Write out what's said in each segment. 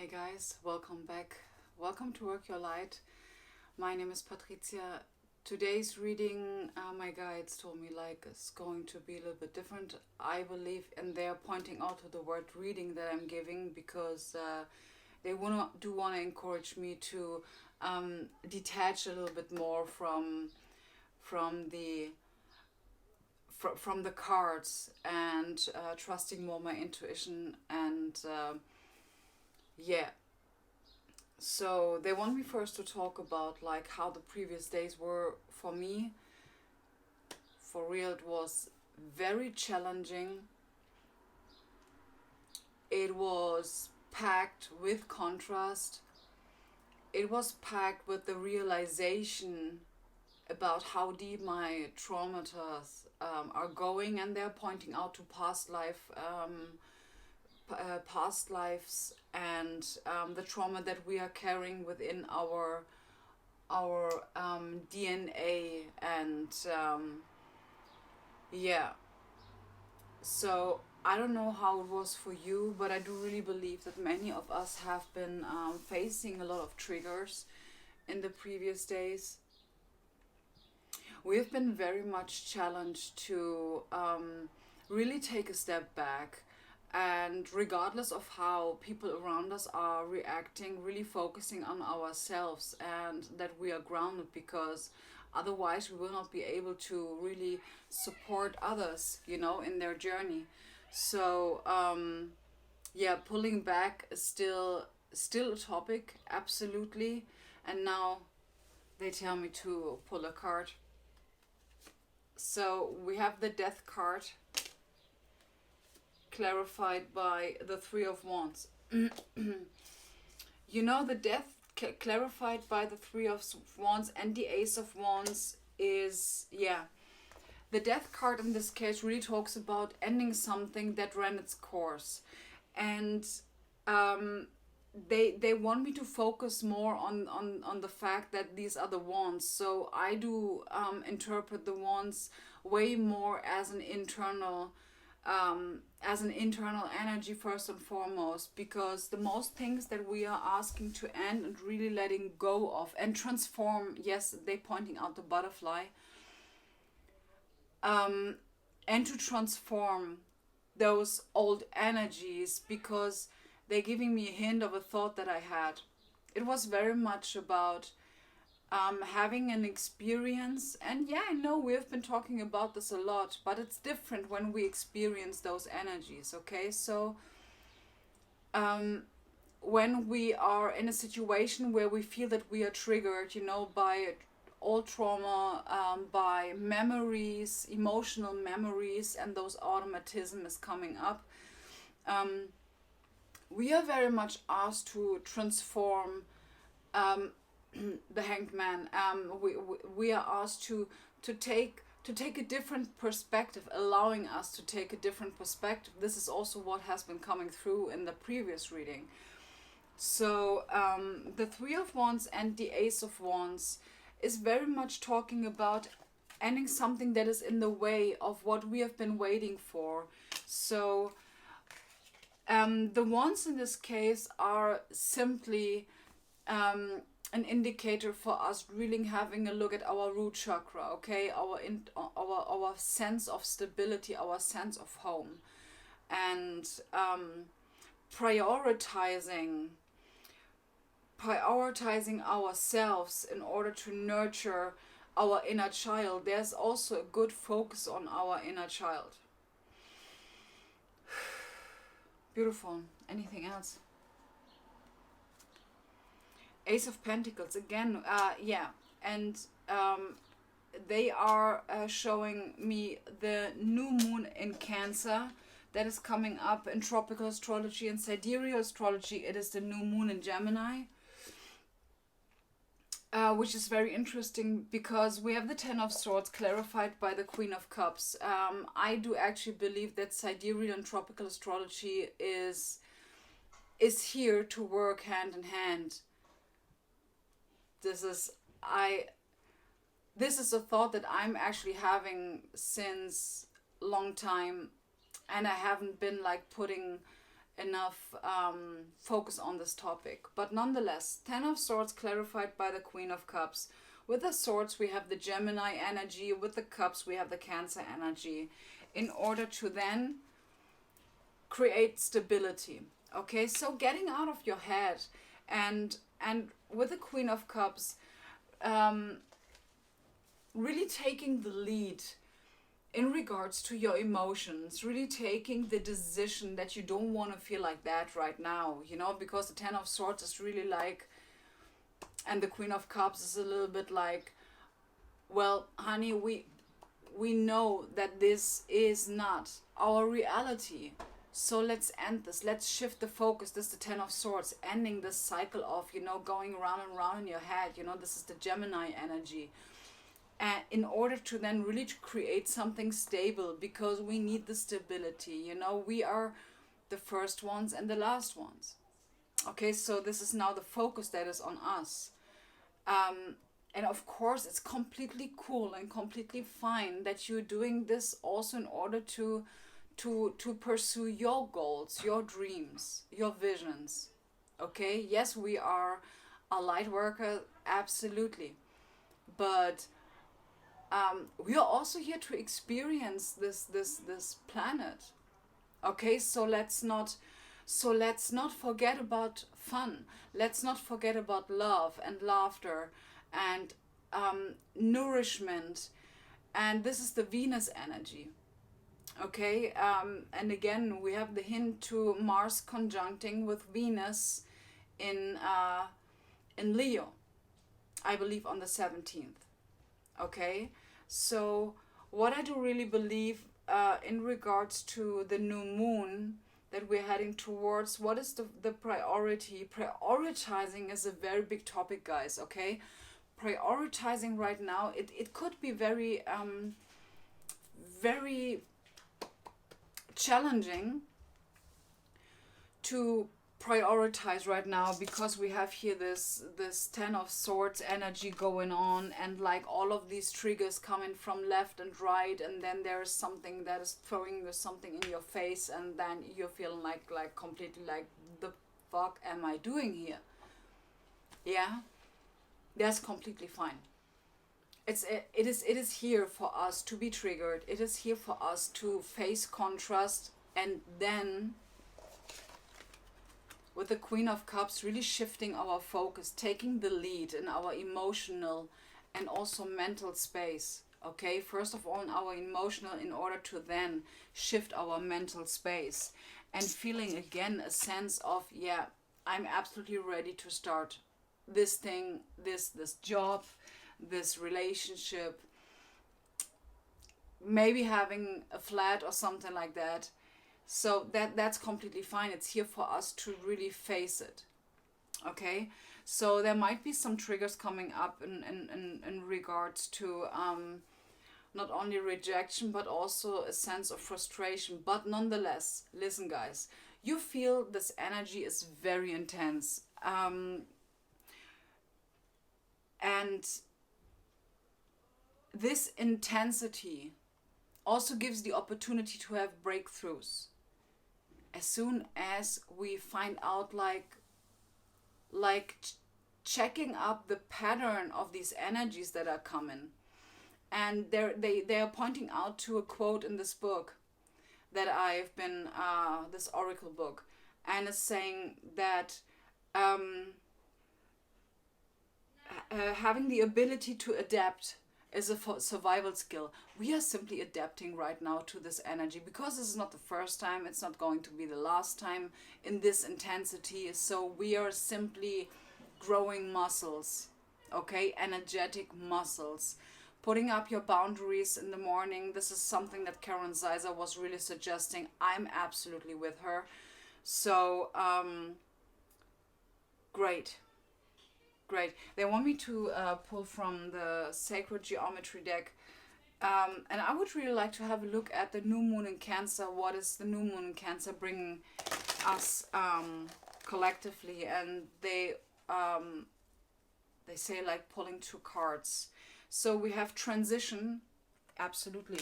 Hey guys, welcome back. Welcome to Work Your Light. My name is Patricia. Today's reading, my guides told me it's going to be a little bit different, I believe, and they're pointing out to the word reading that I'm giving because they want to encourage me to detach a little bit more from the from the cards and trusting more my intuition and yeah. So they want me first to talk about how the previous days were for me. For real, it was very challenging. It was packed with contrast. It was packed with the realization about how deep my traumata are going, and they're pointing out to past lives and the trauma that we are carrying within our DNA and yeah. So I don't know how it was for you, but I do really believe that many of us have been facing a lot of triggers in the previous days. We've been very much challenged to really take a step back, and regardless of how people around us are reacting, really focusing on ourselves and that we are grounded, because otherwise we will not be able to really support others, in their journey. So yeah, pulling back is still a topic, absolutely. And now they tell me to pull a card. So we have the Death card, clarified by the Three of Wands. The Death clarified by the Three of Wands and the Ace of Wands is, yeah. The Death card in this case really talks about ending something that ran its course. And they want me to focus more on the fact that these are the wands. So I do interpret the wands way more as an internal energy first and foremost, because the most things that we are asking to end and really letting go of and transform, yes, they pointing out the butterfly, and to transform those old energies, because they're giving me a hint of a thought that I had. It was very much about having an experience. And yeah, I know we've been talking about this a lot, but it's different when we experience those energies, okay? So when we are in a situation where we feel that we are triggered, by old trauma, by memories, emotional memories, and those automatism is coming up, we are very much asked to transform the Hanged Man. We are asked to take a different perspective, allowing us to take a different perspective. This is also what has been coming through in the previous reading. So the Three of Wands and the Ace of Wands is very much talking about ending something that is in the way of what we have been waiting for. So the wands in this case are simply an indicator for us really having a look at our root chakra, okay? Our sense of stability, our sense of home, and prioritizing ourselves in order to nurture our inner child. There's also a good focus on our inner child. Beautiful. Anything else? Ace of Pentacles again. Yeah, and they are showing me the new moon in Cancer that is coming up in tropical astrology and sidereal astrology. It is the new moon in Gemini, which is very interesting because we have the Ten of Swords clarified by the Queen of Cups. I do actually believe that sidereal and tropical astrology is here to work hand in hand. This is a thought that I'm actually having since long time, and I haven't been putting focus on this topic. But nonetheless, Ten of Swords clarified by the Queen of Cups. With the Swords we have the Gemini energy, with the Cups we have the Cancer energy, in order to then create stability. Okay, so getting out of your head, and with the Queen of Cups, really taking the lead in regards to your emotions, really taking the decision that you don't want to feel like that right now, you know, because the Ten of Swords is really like, and the Queen of Cups is a little bit like, well, honey, we know that this is not our reality. So let's end this. Let's shift the focus. This is the Ten of Swords, ending this cycle of, you know, going round and round in your head. You know, this is the Gemini energy. And in order to then really to create something stable, because we need the stability. You know, we are the first ones and the last ones. Okay, so this is now the focus that is on us. And of course, it's completely cool and completely fine that you're doing this also in order to pursue your goals, your dreams, your visions. Okay, yes, we are a light worker, absolutely, but we are also here to experience this planet. Okay, so let's not forget about fun. Let's not forget about love and laughter and nourishment. And this is the Venus energy. Okay, and again we have the hint to Mars conjuncting with Venus in Leo, I believe on the 17th. Okay, so what I do really believe in regards to the new moon that we're heading towards, what is the priority? Prioritizing is a very big topic, guys. Okay, prioritizing right now, it could be very very challenging to prioritize right now, because we have here this Ten of Swords energy going on, and like all of these triggers coming from left and right, and then there's something that is throwing you something in your face, and then you're feeling like completely like, the fuck am I doing here? Yeah, that's completely fine. It is here for us to be triggered. It is here for us to face contrast, and then with the Queen of Cups really shifting our focus, taking the lead in our emotional and also mental space. Okay, first of all in our emotional, in order to then shift our mental space, and feeling again a sense of, yeah, I'm absolutely ready to start this thing, this job, this relationship, maybe having a flat or something like that. So that's completely fine. It's here for us to really face it. Okay, so there might be some triggers coming up in regards to not only rejection but also a sense of frustration. But nonetheless, listen guys, you feel this energy is very intense, and this intensity also gives the opportunity to have breakthroughs. As soon as we find out, checking up the pattern of these energies that are coming. And they are pointing out to a quote in this book that I've been, this oracle book, and it's saying that having the ability to adapt is a survival skill. We are simply adapting right now to this energy, because this is not the first time, it's not going to be the last time in this intensity. So we are simply growing muscles, okay, energetic muscles. Putting up your boundaries in the morning, this is something that Karen Zeiser was really suggesting. I'm absolutely with her. So great. They want me to pull from the Sacred Geometry deck, and I would really like to have a look at the new moon in Cancer. What is the new moon in Cancer bringing us collectively? And they say like pulling two cards. So we have transition, absolutely.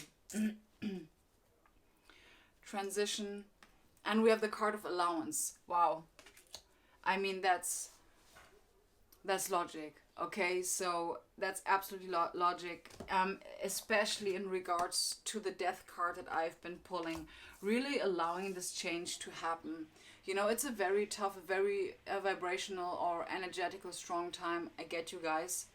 Transition, And we have the card of allowance. Wow. I mean, that's logic. Okay, so that's absolutely logic, especially in regards to the death card that I've been pulling, really allowing this change to happen. You know, it's a very tough, very vibrational or energetical strong time. I get you guys.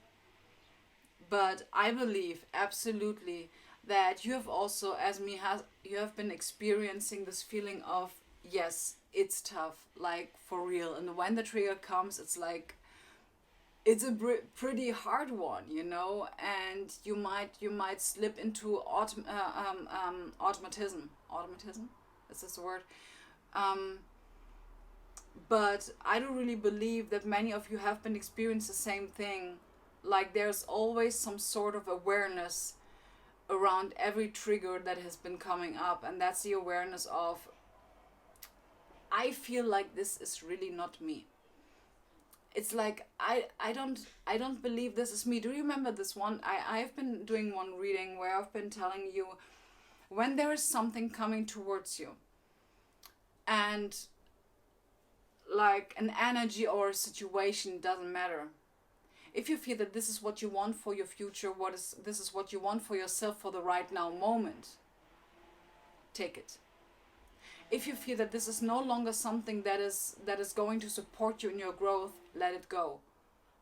But I believe absolutely that you have also, as me, you have been experiencing this feeling of, yes, it's tough, like for real. And when the trigger comes, it's like, it's a pretty hard one, you know, and you might slip into automatism. Automatism, is this the word? Um, but I don't really believe that many of you have been experiencing the same thing. Like there's always some sort of awareness around every trigger that has been coming up, and that's the awareness of, I feel like this is really not me. It's like I don't believe this is me. Do you remember this one? I've been doing one reading where I've been telling you, when there is something coming towards you and like an energy or a situation, doesn't matter. If you feel that this is what you want for your future, this is what you want for yourself for the right now moment, take it. If you feel that this is no longer something that is going to support you in your growth, let it go.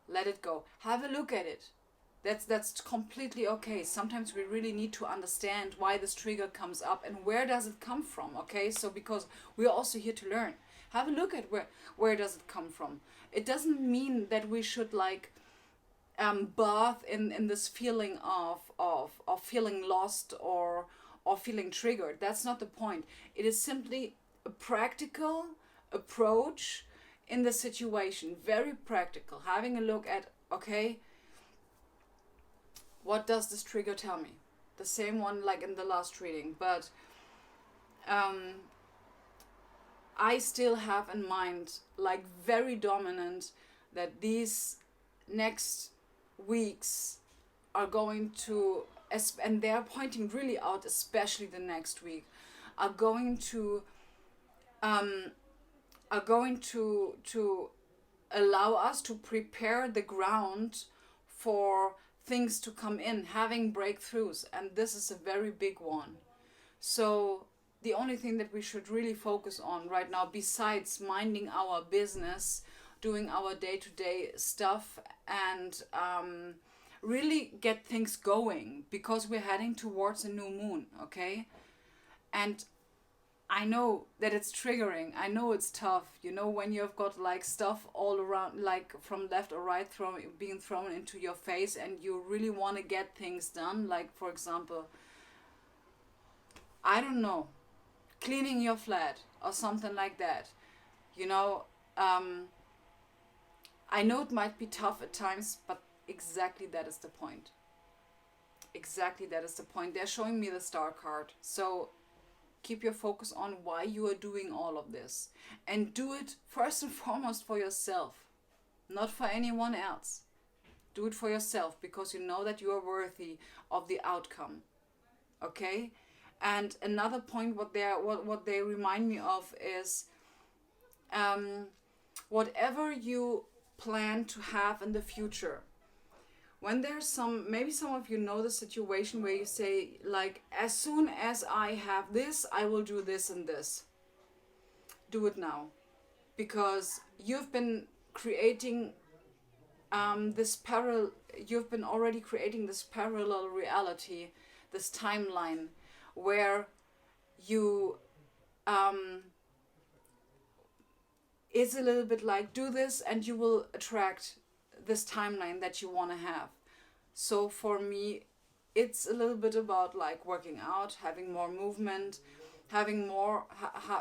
Let it go. Have a look at it. That's completely okay. Sometimes we really need to understand why this trigger comes up and where does it come from, okay? So because we're also here to learn. Have a look at where does it come from. It doesn't mean that we should like bath in this feeling of feeling lost or feeling triggered. That's not the point. It is simply a practical approach in the situation. Very practical. Having a look at, okay, what does this trigger tell me? The same one like in the last reading. But I still have in mind, like very dominant, that these next weeks are going to, and they're pointing really out, especially the next week, are going to allow us to prepare the ground for things to come in, having breakthroughs, and this is a very big one. So the only thing that we should really focus on right now, besides minding our business, doing our day-to-day stuff, and really get things going, because we're heading towards a new moon, okay? And I know that it's triggering. I know it's tough. You know, when you've got like stuff all around, like from left or right, being thrown into your face, and you really want to get things done. Like, for example, I don't know, cleaning your flat or something like that. You know, I know it might be tough at times, but exactly that is the point. Exactly that is the point. They're showing me the star card. So keep your focus on why you are doing all of this. And do it first and foremost for yourself, not for anyone else. Do it for yourself, because you know that you are worthy of the outcome. Okay? And another point, what they remind me of is, whatever you plan to have in the future, when there's maybe some of you know the situation where you say, like, as soon as I have this, I will do this and this. Do it now. Because you've been creating you've been already creating this parallel reality, this timeline, where you it's a little bit like, do this and you will attract this timeline that you want to have. So for me, it's a little bit about like working out, having more movement, having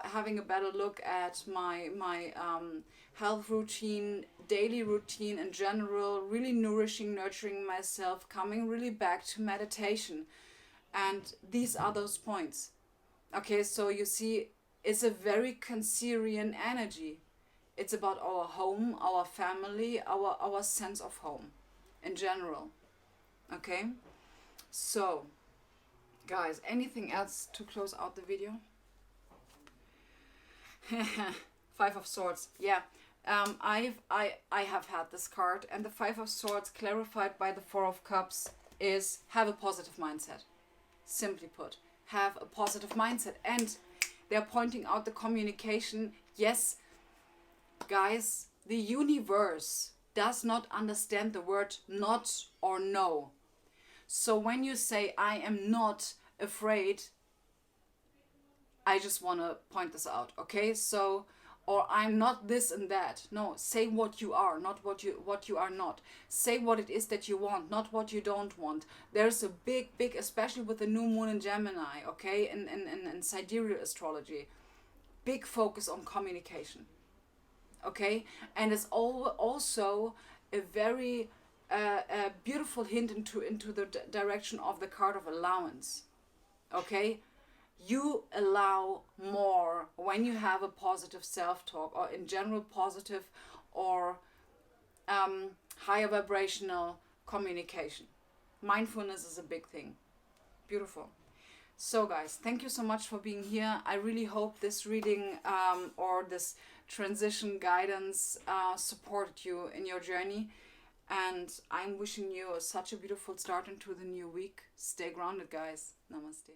having a better look at my health routine, daily routine in general, really nourishing, nurturing myself, coming really back to meditation. And these are those points. Okay, so you see, it's a very Cancerian energy. It's about our home, our family, our sense of home in general. Okay? So, guys, anything else to close out the video? Five of Swords. Yeah. I have had this card, and the Five of Swords clarified by the Four of Cups is have a positive mindset. Simply put, have a positive mindset. And they're pointing out the communication. Yes, guys, the universe does not understand the word not or no. So when you say I am not afraid, I just want to point this out, okay? So, or I'm not this and that. No, say what you are, not what you are not. Say what it is that you want, not what you don't want. There's a big, especially with the new moon in Gemini, okay, in sidereal astrology, big focus on communication, okay? And it's also a very a beautiful hint into the direction of the card of allowance, okay? You allow more when you have a positive self-talk, or in general positive or higher vibrational communication. Mindfulness is a big thing. Beautiful. So guys, thank you so much for being here. I really hope this reading or this transition guidance supported you in your journey. And I'm wishing you such a beautiful start into the new week. Stay grounded, guys. Namaste.